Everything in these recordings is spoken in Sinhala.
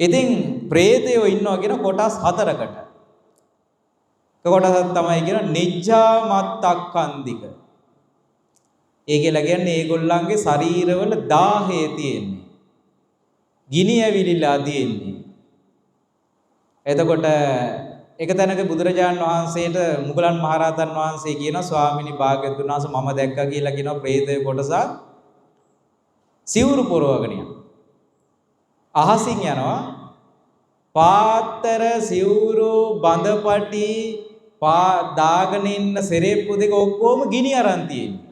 ඉතින් ප්‍රේතයෝ ඉන්නවා කියන කොටස් හතරකට. කොටසක් තමයි කියන නිජ්ජාමත්තක්ඛන්දික. ඒ කියලා කියන්නේ ඒගොල්ලන්ගේ ශරීරවල දාහය තියෙන්නේ. ගිනි ඇවිලිලා තියෙන්නේ. එතකොට එක තැනක බුදුරජාණන් වහන්සේට මුගලන් මහරහතන් වහන්සේ කියනවා ස්වාමිනී භාග්‍යවතුන් වහන්සේ මම දැක්කා කියලා කියනවා ප්‍රේතය කොටසක් සිවුරු පොරවගෙන යනවා. අහසින් යනවා පාත්තර සිවුරු බඳපටි දාගෙන ඉන්න සෙරෙප්පු දෙක ඔක්කොම ගිනි අරන් තියෙනවා.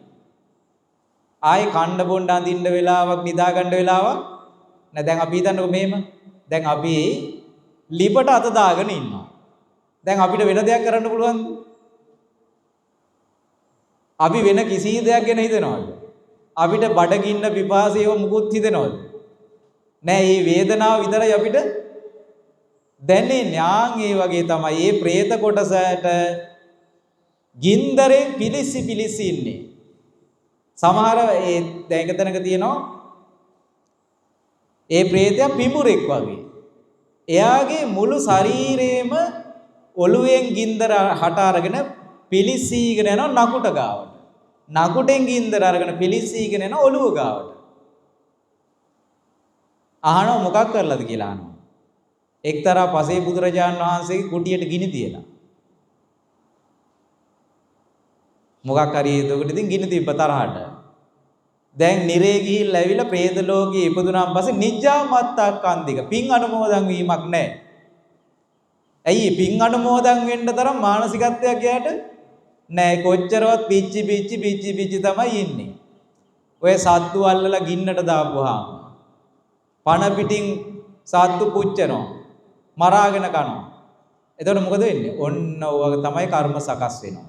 ආයේ කණ්ඩ බොණ්ඩ අඳින්න වෙලාවක් නිදා ගන්න වෙලාවක් නෑ. දැන් අපි හිතන්නකො මෙහෙම. දැන් අපි ලිපට අත දාගෙන ඉන්නවා. දැන් අපිට වෙන දෙයක් කරන්න පුළුවන්ද? අපි වෙන කිසි දෙයක් ගැන හිතනවද? අපිට බඩගින්න පිපාසයව මුකුත් හිතනවද? නෑ. මේ වේදනාව විතරයි අපිට දැනෙන්නේ. ආන් ඒ වගේ තමයි මේ പ്രേත කොටසට ගින්දරෙන් පිලිසි ඉන්නේ. සමහර ඒ දැන් එක තැනක තියෙනවා ඒ പ്രേතයා පිඹුරෙක් වගේ. එයාගේ මුළු ශරීරේම ඔළුවෙන් ගින්දර හට අරගෙන පිලිසීගෙන යනවා නකුට ගාවට. නකුටෙන් ගින්දර අරගෙන පිලිසීගෙන යනවා ඔළුව ගාවට. අහනවා මොකක් කරලාද කියලා අහනවා. එක්තරා පසේ බුදුරජාණන් වහන්සේගේ කුටියට ගිනි තියලා. මොකක් හරි එතකොට ඉතින් ගිනි තිබ්බ තරහට. දැන් නිරේ ගිහිල්ලා ඇවිල්ලා പ്രേත ලෝකේ ඉපදුනාන් පස්සේ නිජ්ජාමත්තක්ඛන්දික පින් අනුමෝදන් වීමක් නැහැ. ඇයි පින් අනුමෝදන් වෙන්න තරම් මානසිකත්වයක් එයාට නැහැ. කොච්චරවත් පිච්චි තමයි ඉන්නේ. ඔය සත්තු අල්ලලා ගින්නට දාපුවාම පණ පිටින් සත්තු පුච්චනවා. මරාගෙන කනවා. එතකොට මොකද වෙන්නේ? ඔන්න ඔය තමයි කර්ම සකස් වෙනවා.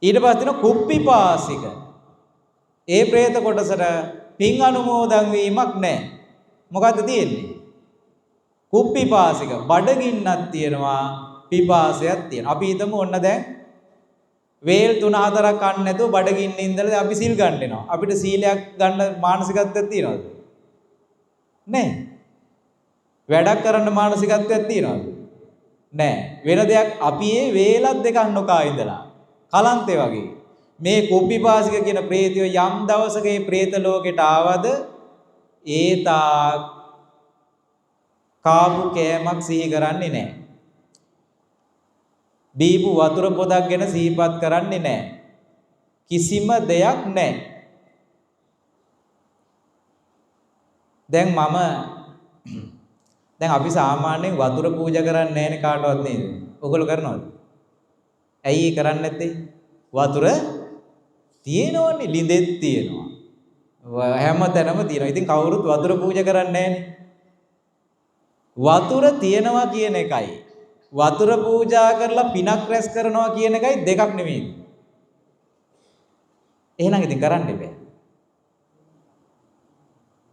ඊට පස්සේ තියෙන කුප්පිපාසික. ඒ പ്രേත කොටසට පින් අනුමෝදන් වීමක් නැහැ. මොකද්ද තියෙන්නේ? කුප්පිපාසික. බඩගින්නක් තියෙනවා, පිපාසයක් තියෙනවා. අපි හිතමු ඔන්න දැන් වේල් 3-4ක් කන්න නැතුව බඩගින්නේ ඉඳලා අපි සීල් ගන්න වෙනවා. අපිට සීලයක් ගන්න මානසිකත්වයක් තියනවද? නැහැ. වැඩක් කරන්න මානසිකත්වයක් තියනවද? නැහැ. වෙන දෙයක් අපි මේ වේලක් දෙකක් නොකා ඉඳලා කලන්තේ වගේ. මේ කුප්පිපාසික කියන പ്രേතය යම් දවසක මේ പ്രേත ලෝකෙට ආවද ඒතා කාපු කෑමක් සිහි කරන්නේ නැහැ. බීපු වතුර පොදක් ගැන සිහිපත් කරන්නේ නැහැ. කිසිම දෙයක් නැහැ. දැන් අපි සාමාන්‍යයෙන් වතුර පූජා කරන්නේ නැහැනේ කාටවත් නේද? ඔයගොල්ලෝ කරනවද? ඇයි කරන්නේ නැත්තේ? වතුර තියෙනවනේ, ළිඳෙත් තියෙනවා. හැම තැනම තියෙනවා. ඉතින් කවුරුත් වතුර පූජා කරන්නේ නැහැනේ. වතුර තියෙනවා කියන එකයි වතුර පූජා කරලා පිනක් රැස් කරනවා කියන එකයි දෙකක් නෙමෙයි. එහෙනම් ඉතින් කරන්න බෑ.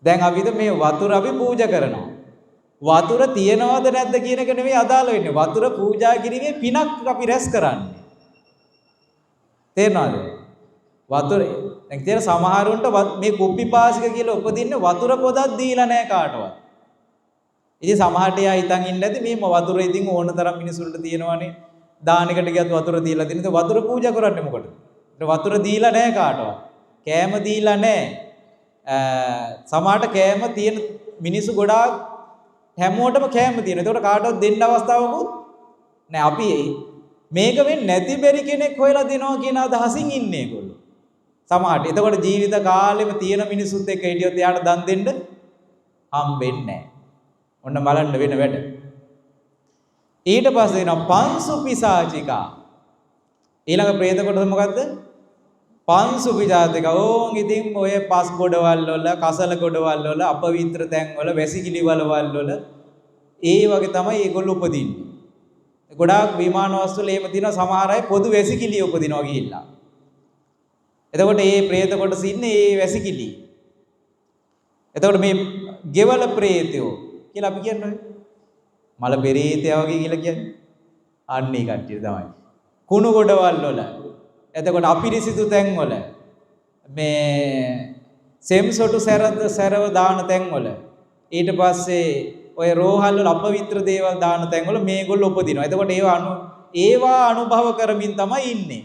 දැන් අපිට මේ වතුර අපි පූජා කරනවා. වතුර තියනවද නැද්ද කියන එක නෙමෙයි අදාළ වෙන්නේ. වතුර පූජා කිරීමේ පිනක් අපි රැස් කරන්නේ. තේරෙනවද? වතුර දැන් තියෙන සමහරුන්ට මේ කුප්පිපාසික කියලා උපදින්නේ වතුර පොදක් දීලා නැහැ කාටවත්. ඉතින් සමහරට එයා හිතන් ඉන්නේ නැති මේ වතුර ඉතින් ඕන තරම් මිනිසුන්ට තියෙනවනේ. දානෙකට ගියත් වතුර තියලා තියෙන. ඉතින් වතුර පූජා කරන්නේ මොකටද? වතුර දීලා නැහැ කාටවත්. කෑම දීලා නැහැ. සමහරට කෑම තියෙන මිනිස්සු ගොඩාක් හැමෝටම කෑම තියෙනවා. ඒකට කාටවත් දෙන්න අවස්ථාවකුත් නැහැ. අපි මේක වෙන්නේ නැති බැරි කෙනෙක් හොයලා දෙනවා කියන අදහසින් ඉන්නේ ඒගොල්ලෝ. සමහරට. එතකොට ජීවිත කාලෙම තියෙන මිනිස්සුත් එක්ක හිටියොත් එයාට දන් දෙන්න හම්බෙන්නේ නැහැ. ඔන්න බලන්න වෙන වැඩ. ඊට පස්සේ එනවා පංසු පිසාචිකා. ඊළඟ പ്രേත කොටස මොකද්ද? පංසු පිසාචිකා. ඕන් ඉතින් ඔය පස් ගොඩවල් වල, කසල ගොඩවල් වල, අපවිත්‍ර තැන් වල, වැසිකිලි වලවල් වල ඒ වගේ තමයි ඒගොල්ලෝ උපදින්නේ. ගොඩාක් විමාන වස්තු වල එහෙම තියෙනවා. සමහර අය පොදු වැසිකිලි උපදිනවා ගිහිල්ලා. එතකොට මේ പ്രേත කොටස ඉන්නේ මේ වැසිකිලි. එතකොට මේ ගෙවල പ്രേතයෝ කියලා අපි කියන්නේ මල පෙරේතයා වගේ කියලා කියන්නේ. අන්නේ කට්ටිය තමයි. කුණු ගොඩවල් වල. එතකොට අපිරිසිදු තැන් වල මේ සෙම්සොටු සැරව දාන තැන්වල ඊට පස්සේ ඔය රෝහල් වල අපවිත්‍ර දේවල් දාන තැන්වල මේගොල්ලෝ උපදිනවා. එතකොට ඒවා අනුභව කරමින් තමයි ඉන්නේ.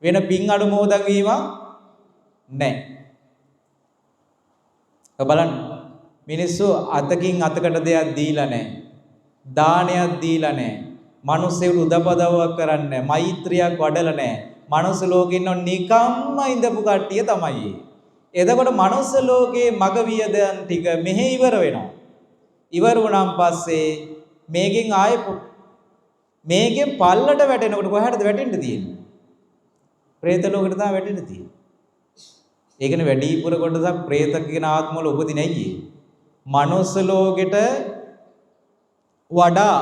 වෙන පින් අනුමෝදන් වීම නැහැ. බලන්න මිනිස්සු අතකින් අතකට දෙයක් දීලා නැහැ. දානයක් දීලා නැහැ. මිනිස්සුන්ට උදපදවයක් කරන්නේ නැහැ. මෛත්‍රියක් වඩලා නැහැ. මනුස්ස ලෝකේ ඉන්න නිකම්ම ඉඳපු කට්ටිය තමයි. එතකොට මනුස්ස ලෝකේ මග වියදන් ටික මෙහෙ ඉවර වෙනවා. ඉවර වුණාන් පස්සේ මේකෙන් පල්ලට වැටෙනකොට කොහටද වැටෙන්න තියෙන්නේ? പ്രേත ලෝකෙට තමයි වැටෙන්න තියෙන්නේ. ඒකනේ වැඩිපුර කොටසක් പ്രേත කියන ආත්ම වල උපදින්නේ අයියේ. මනුස්ස ලෝකෙට වඩා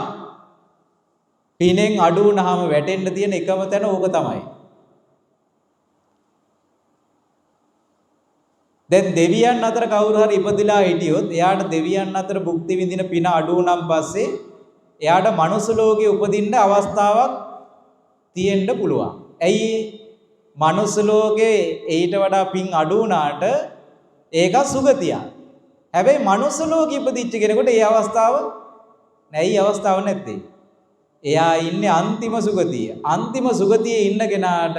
පිනෙන් අඩු වුණාම වැටෙන්න තියෙන එකම තැන ඕක තමයි. දැන් දෙවියන් අතර කවුරු හරි ඉපදිලා හිටියොත් එයාට දෙවියන් අතර භුක්ති විඳින පින අඩු වුණාන් පස්සේ එයාට මනුස්ස ලෝකේ උපදින්න අවස්ථාවක් තියෙන්න පුළුවන්. ඇයි? මනුස්ස ලෝකේ ඊට වඩා පින් අඩු වුණාට ඒක සුගතියක්. හැබැයි මනුස්ස ලෝකෙ ඉපදිච්ච කෙනෙකුට ඒ අවස්ථාව නැයි අවස්ථාව නැත්තේ. එයා ඉන්නේ අන්තිම සුගතිය. අන්තිම සුගතියේ ඉන්න කෙනාට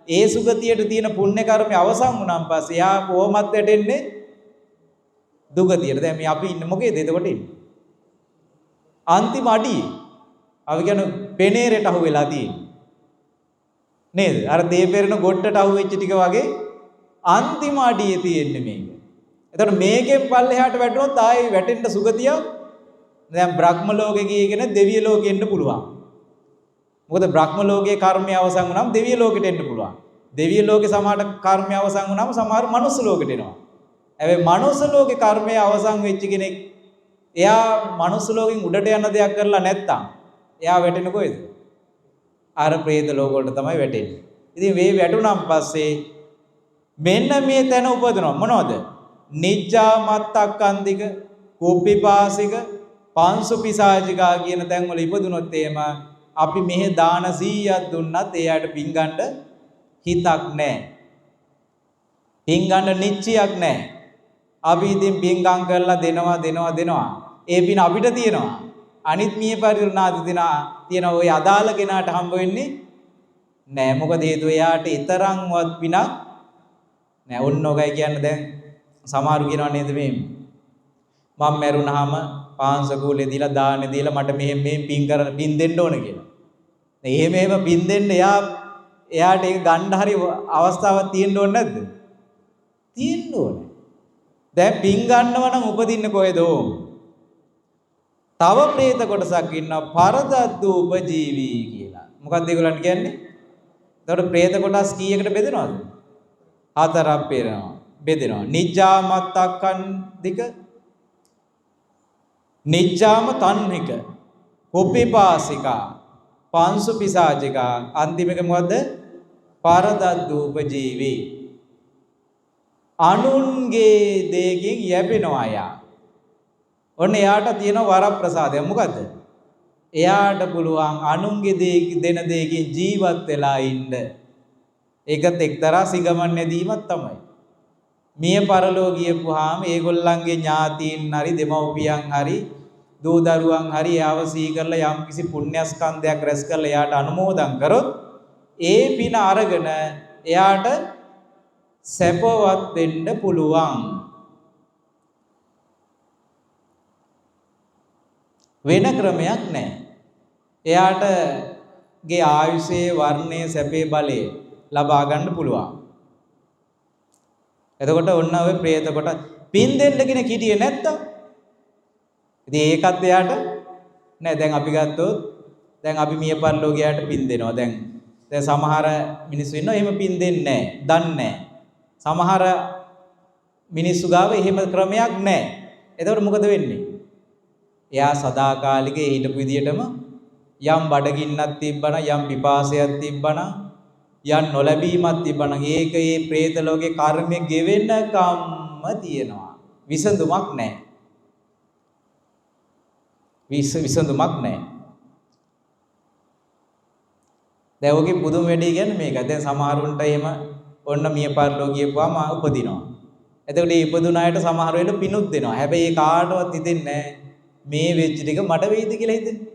ඒ සුගතියට තියෙන පුණ්‍ය කර්මය අවසන් වුණාන් පස්සේ එයා කොහොමත් වැටෙන්නේ දුගතියට. දැන් මේ අපි ඉන්නේ මොකේද එතකොට ඉන්නේ? අන්තිම අඩියේ. අපි කියන පෙනේරට අහු වෙලා තියෙන්නේ. නේද? අර දේ පෙරන ගොඩට අහු වෙච්ච ටික වගේ අන්තිම අඩියේ තියෙන්නේ මේක. එතකොට මේකෙන් පල්ලෙහාට වැටුණොත් ආයේ වැටෙන්න සුගතිය දැන් බ්‍රහ්ම ලෝකෙ ගියගෙන දෙවිය ලෝකෙ එන්න පුළුවන්. මොකද බ්‍රහ්ම ලෝකයේ කර්මය අවසන් වුණාම දෙවිය ලෝකෙට එන්න පුළුවන්. දෙවිය ලෝකේ සමහර කර්මය අවසන් වුණාම සමහර මනුස්ස ලෝකෙට එනවා. හැබැයි මනුස්ස ලෝකේ කර්මය අවසන් වෙච්ච කෙනෙක් එයා මනුස්ස ලෝකෙන් උඩට යන දෙයක් කරලා නැත්තම් එයා වැටෙන්නේ කොහෙද? අර പ്രേත ලෝක වලට තමයි වැටෙන්නේ. ඉතින් මේ වැටුණාන් පස්සේ මෙන්න මේ තැන උපදිනවා මොනවද? නිජ්ජා මත්තක්කන්දික, කුප්පිපාසික, පාංශු පිසාචිකා කියන තැන් වල ඉපදුනොත් එහෙම අපි මෙහෙ දාන 100ක් දුන්නත් එයාට පින් ගන්න හිතක් නැහැ. පින් ගන්න නිච්චයක් නැහැ. අපි ඉතින් පින්කම් කරලා දෙනවා. ඒ පින අපිට තියෙනවා. අනිත් මිය පරිණාති තියෙන ওই අදාළ කෙනාට හම්බ වෙන්නේ නෑ. මොකද හේතුව එයාට ඊතරම්වත් පිනක් නෑ. ඔන්නෝගයි කියන්නේ දැන් සමහරු කියනවා නේද මේ මම මැරුණාම පාංශකූලේ දීලා දාන්නේ දීලා මට මෙහෙම පින් දෙන්න ඕන කියලා. එහෙම පින් දෙන්න එයාට ඒක ගන්න හරි අවස්ථාවක් තියෙන්න ඕනේ නැද්ද? තියෙන්න ඕනේ. දැන් පින් ගන්නව නම් උපදින්නේ කොහෙද? තව പ്രേත කොටසක් ඉන්නවා පරදද්දු උපජීවී කියලා. මොකක්ද ඒගොල්ලන්ට කියන්නේ? එතකොට ප්‍රේත කොටස් කීයකට බෙදෙනවද? හතරක් බෙදෙනවා. නිජ්ජාමත්තක්ඛන්දික, නිජ්ජාම තණ්හික, කුප්පිපාසිකා, පාංශු පිසාචිකා, අන්තිම එක මොකද්ද? පරදද්දූපජීවී. අනුන්ගේ දෙයකින් යැපෙනවා යා. ඔන්න එයාට තියෙන වරප්‍රසාදය මොකද්ද? එයාට පුළුවන් අනුන්ගේ දෙන දෙයකින් ජීවත් වෙලා ඉන්න. ඒකත් එක්තරා සිගමන් නැදීමක් තමයි. මිය පරලෝ ගියපුවාම ඒගොල්ලන්ගේ ඥාතීන් හරි දෙමව්පියන් හරි දූ දරුවන් හරි යාව සිහි කරලා යම් කිසි පුණ්‍යස්කන්ධයක් රැස් කරලා එයාට අනුමෝදන් කරොත් ඒ පින අරගෙන එයාට සැපවත් වෙන්න පුළුවන්. වෙන ක්‍රමයක් නැහැ. එයාට ගේ ආයුෂයේ වර්ණයේ සැපේ බලය ලබා ගන්න පුළුවන්. එතකොට ඔන්න ඔය പ്രേත කොට පින් දෙන්න කෙනෙක් හිටියේ නැත්තම් ඉතින් ඒකත් එයාට නෑ. දැන් අපි ගත්තොත් දැන් අපි මිය පරලෝකයට පින් දෙනවා. දැන් සමහර මිනිස්සු ඉන්නවා එහෙම පින් දෙන්නේ නැහැ, දන්නේ නැහැ. සමහර මිනිස්සු ගාව එහෙම ක්‍රමයක් නැහැ. එතකොට මොකද වෙන්නේ? එයා සදාකාලිකේ හිටපු විදියටම යම් බඩගින්නක් තිබ්බනම්, යම් පිපාසයක් තිබ්බනම්, යම් නොලැබීමක් තිබ්බනම් ඒක ඒ പ്രേත ලෝකේ කර්මයේ ගෙවෙන්නකම්ම තියෙනවා. විසඳුමක් නැහැ. විසඳුමක් නැහැ. දැන් ඔගේ පුදුම වැඩි කියන්නේ මේක. දැන් සමහරුන්ට එහෙම ඔන්න මිය පරලෝ ගියපුවාම උපදිනවා. එතකොට මේ ඉපදුන අයට සමහර වෙලාවට පිනුත් දෙනවා. හැබැයි ඒ කාටවත් හිතෙන්නේ මේ වෙච්ච ටික මට වෙයිද කියලා හිතෙන්නේ.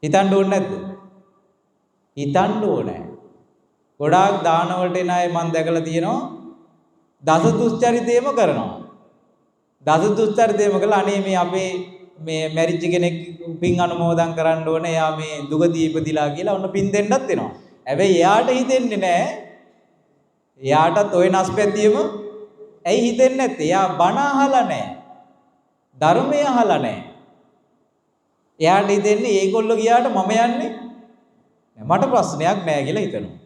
හිතන්න ඕනේ නැද්ද? හිතන්න ඕනේ. ගොඩාක් දාන වලට එන අය මම දැකලා තියෙනවා දස දුස්චරිතේම කරනවා. දස දුස්චරිතේම කළා අනේ මේ අපේ මේ මැරිච්ච කෙනෙක් පින් අනුමෝදන් කරන්න ඕනේ. එයා මේ දුගතිය ඉපදිලා කියලා ඔන්න පින් දෙන්නත් වෙනවා. හැබැයි එයාට හිතෙන්නේ නැහැ. එයාටත් ওই නැස්පැතියෙම ඇයි හිතෙන්නේ නැත්තේ? එයා බණ අහලා නැහැ. ධර්මය අහලා නැහැ. එයාට හිතෙන්නේ ඒගොල්ලෝ ගියාට මම යන්නේ මට ප්‍රශ්නයක් නැහැ කියලා හිතනවා.